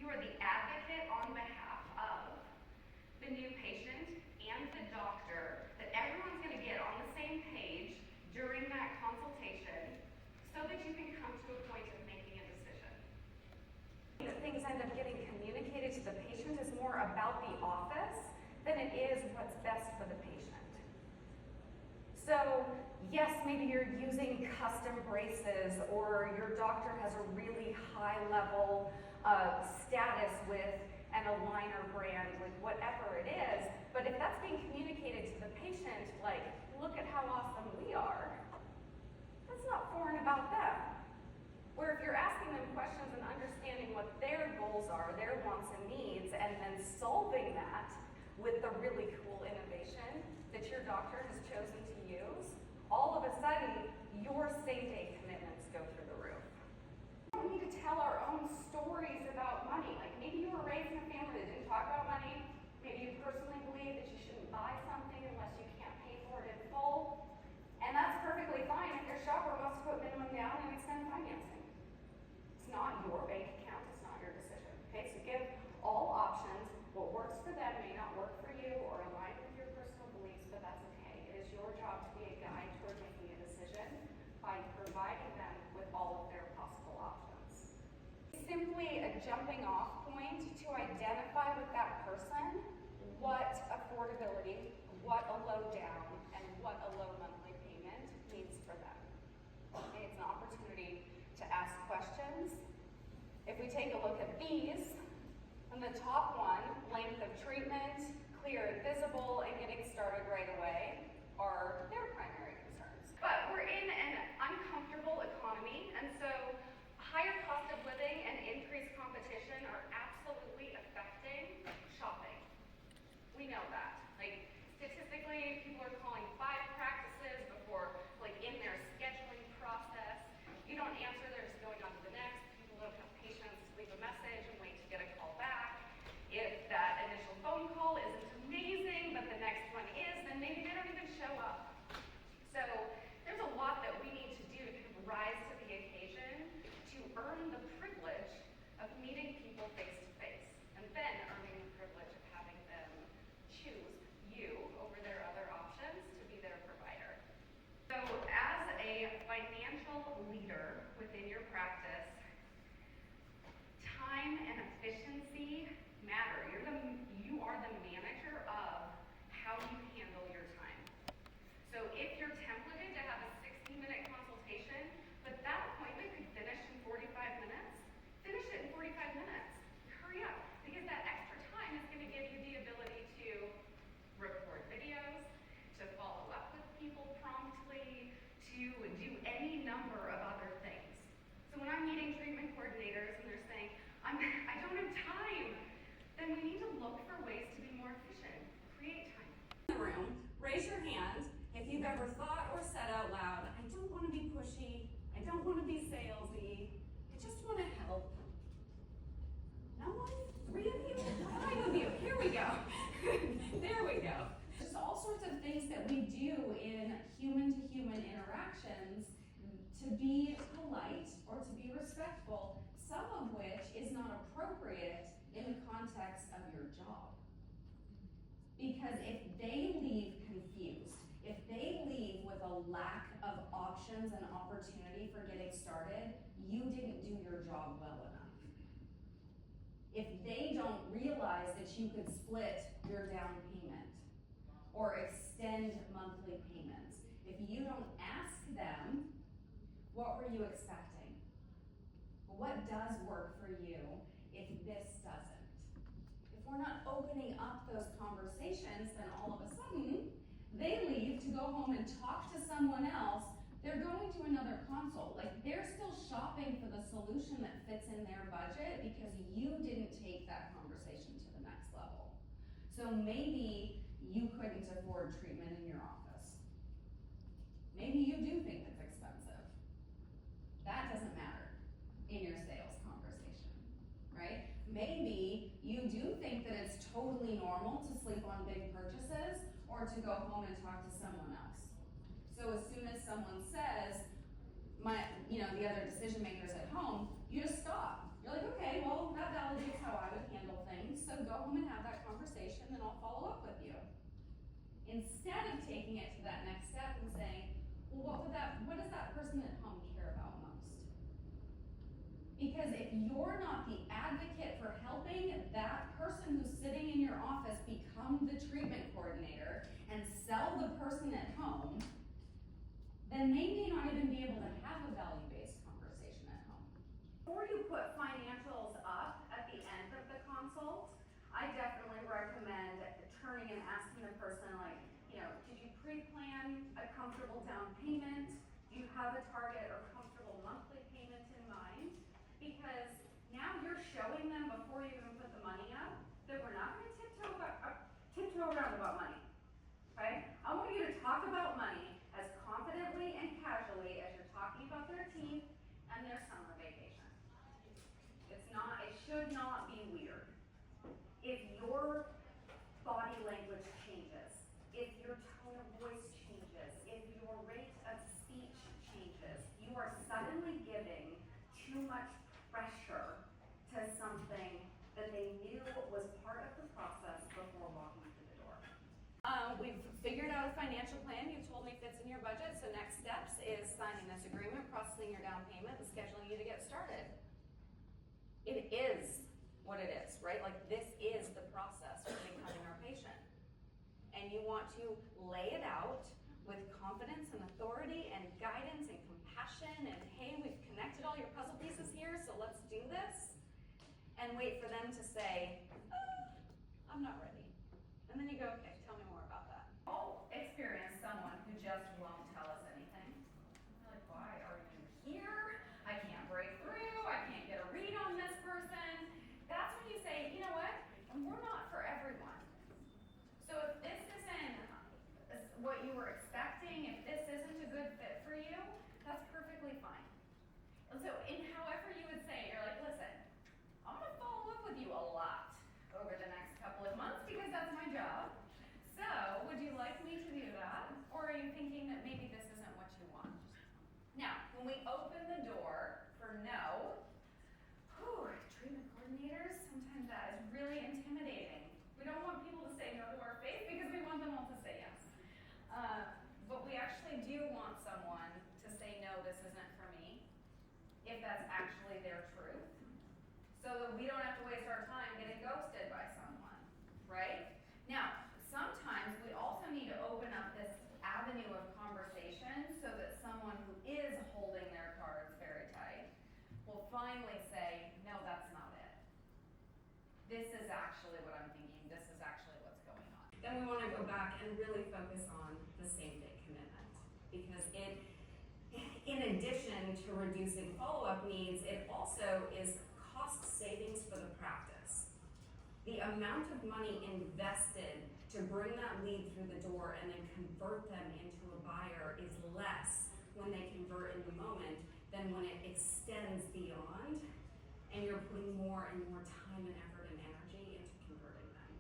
are the advocate on behalf of the new patient and the doctor, that everyone's going to get on the same page during that consultation so that you can come to a point of making a decision. That things end up getting communicated to the patient is more about the office than it is what's best for the patient. So yes, maybe you're using custom braces, or your doctor has a really high level status with an aligner brand, like whatever it is, but if that's being communicated to the patient, like, look at how awesome we are, that's not foreign about them. Where if you're asking them questions and understanding what their goals are, their wants and needs, and then solving that with the really cool innovation that your doctor has chosen to use, all of a sudden, your same-day commitments go through the roof. We don't need to tell our own stories about money. Like, maybe you were raised in a family that didn't talk about money. Maybe you personally believe that you shouldn't buy something unless you can't pay for it in full. And that's perfectly fine if your shopper wants to put minimum down and extend financing. It's not your bank account, it's not your decision. Okay, so give all options. What works for them may not work for you or align with your personal beliefs, but that's okay. It is your job to be a guide toward making a decision by providing them with all of their possible options. It's simply a jumping off point to identify with that person what affordability, what a low down, and what a low monthly payment means for them. Okay, it's an opportunity to ask questions. If we take a look at these, on the top one, length of treatment, clear and visible, and getting started right away are their primary concerns. But we're in an uncomfortable economy, and so higher cost of living and increased competition are absolutely affecting shopping. We know that. Like, statistically, people are calling 5 practices before, like, in their scheduling process. If you don't answer, they're just going on to the next. People don't have patience to leave a message and wait to get a call back. If that initial phone call isn't amazing, but the next one is, then maybe they don't even show up. So there's a lot that we need to do to kind of rise to the occasion to earn the privilege of meeting people face to face, and then earning the privilege of having them choose you over their other options to be their provider. So as a financial leader within your practice, time and efficiency matter. You are the manager of how you handle your time. So if you're templated to have a 60-minute consultation, but that appointment could finish in 45 minutes, finish it in 45 minutes. Hurry up, because that extra time is going to give you the ability to record videos, to follow up with people promptly, to do any number of other things. So when I'm meeting treatment coordinators and they're saying, I don't have time, then we need to look for ways to be more efficient, create time. In the room, raise your hand if you've ever thought or said out loud, I don't want to be pushy, I don't want to be salesy, I just want to help. No one? 3 of you? 5 of you? Here we go. There we go. Just all sorts of things that we do in human-to-human interactions to be polite or to be respectful, some of which is not appropriate in the context of your job. Because if they leave confused, if they leave with a lack of options and opportunity for getting started, you didn't do your job well enough. If they don't realize that you could split your down payment or extend monthly payments, if you don't ask them, what were you expecting? What does work for you if this doesn't? If we're not opening up those conversations, then all of a sudden, they leave to go home and talk to someone else. They're going to another consult. Like, they're still shopping for the solution that fits in their budget because you didn't take that conversation to the next level. So maybe you couldn't afford treatment in your office. Maybe you do think it's expensive. That doesn't matter in your sales conversation, right? Maybe you do think that it's totally normal to sleep on big purchases or to go home and talk to someone else. So as soon as someone says, the other decision makers at home, you just stop. You're like, okay, well, that validates how I Because if you're not the advocate for helping that person who's sitting in your office become the treatment coordinator and sell the person at home, then they may not even be able to have a value-based conversation at home. Before you put financials up at the end of the consult, I definitely recommend turning and asking the person, like, did you pre-plan a comfortable down payment? Do you have a target or comfortable monthly payment in mind? Because now you're showing them before you even put the money up that we're not going to tiptoe around about money. Okay? I want you to talk about money as confidently and casually as you're talking about their teeth and their summer vacation. It should not be weird. If your body language changes, if your tone of voice changes, if your rate of speech changes, you are suddenly giving too much pressure to something that they knew was part of the process before walking through the door. We've figured out a financial plan you told me fits in your budget, so next steps is signing this agreement, processing your down payment, and scheduling you to get started. It is what it is, right? Like, this is the process for becoming our patient. And you want to lay it out with confidence and authority and guidance and compassion and, hey, we've connected all your puzzle pieces here, so let's do this. And wait for them to say, I'm not ready. And then you go, okay, tell me more about that. I'll experience someone who just won't tell us anything. They're like, why are you here? I can't break through. I can't get a read on this person. That's when you say, you know what? We're not for everyone. So if this isn't what you were expecting, if this isn't a good fit for you, that's perfectly fine. And so in however you would say, you're like, listen, I'm gonna follow up with you a lot over the next couple of months because that's my job. So would you like me to do that? Or are you thinking that maybe this isn't what you want? Now, when we open the door for no, treatment coordinators, sometimes that is really intimidating. We don't want people to say no to our face because we want them all to say yes. But we actually do want someone to say, no, this isn't for me, if that's actually their truth, so that we don't have to waste our time getting ghosted by someone, right? Now, sometimes we also need to open up this avenue of conversation so that someone who is holding their cards very tight will finally say, no, that's not it. This is actually what I'm thinking. This is actually what's going on. Then we want to go back and really focus on the same-day commitment, because in addition to reducing follow-up needs, it also is cost savings for the practice. The amount of money invested to bring that lead through the door and then convert them into a buyer is less when they convert in the moment than when it extends beyond and you're putting more and more time and effort and energy into converting them.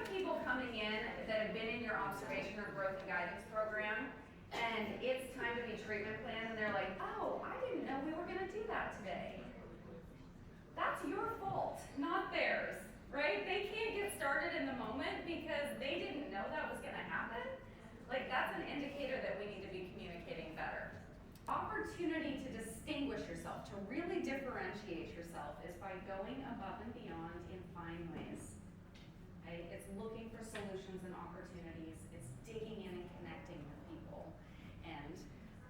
People coming in that have been in your observation or growth and guidance program, and it's time to be treatment plan, and they're like, oh, I didn't know we were gonna do that today. That's your fault, not theirs, right? They can't get started in the moment because they didn't know that was gonna happen. Like, that's an indicator that we need to be communicating better. Opportunity to distinguish yourself, to really differentiate yourself, is by going above and beyond in fine ways. Okay? It's looking for solutions and opportunities. It's digging in and connecting with people. And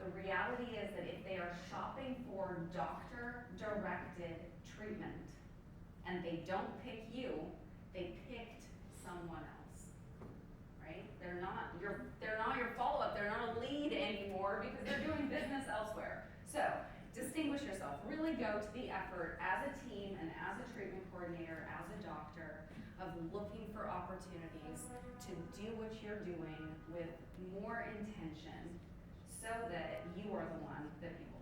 the reality is that if they are shopping for doctor-directed treatment and they don't pick you, they picked someone else. Right? They're not your follow-up, they're not a lead anymore because they're doing business elsewhere. So, distinguish yourself. Really go to the effort as a team and as a treatment coordinator, as a doctor, of looking for opportunities to do what you're doing with more intention so that you are the one that people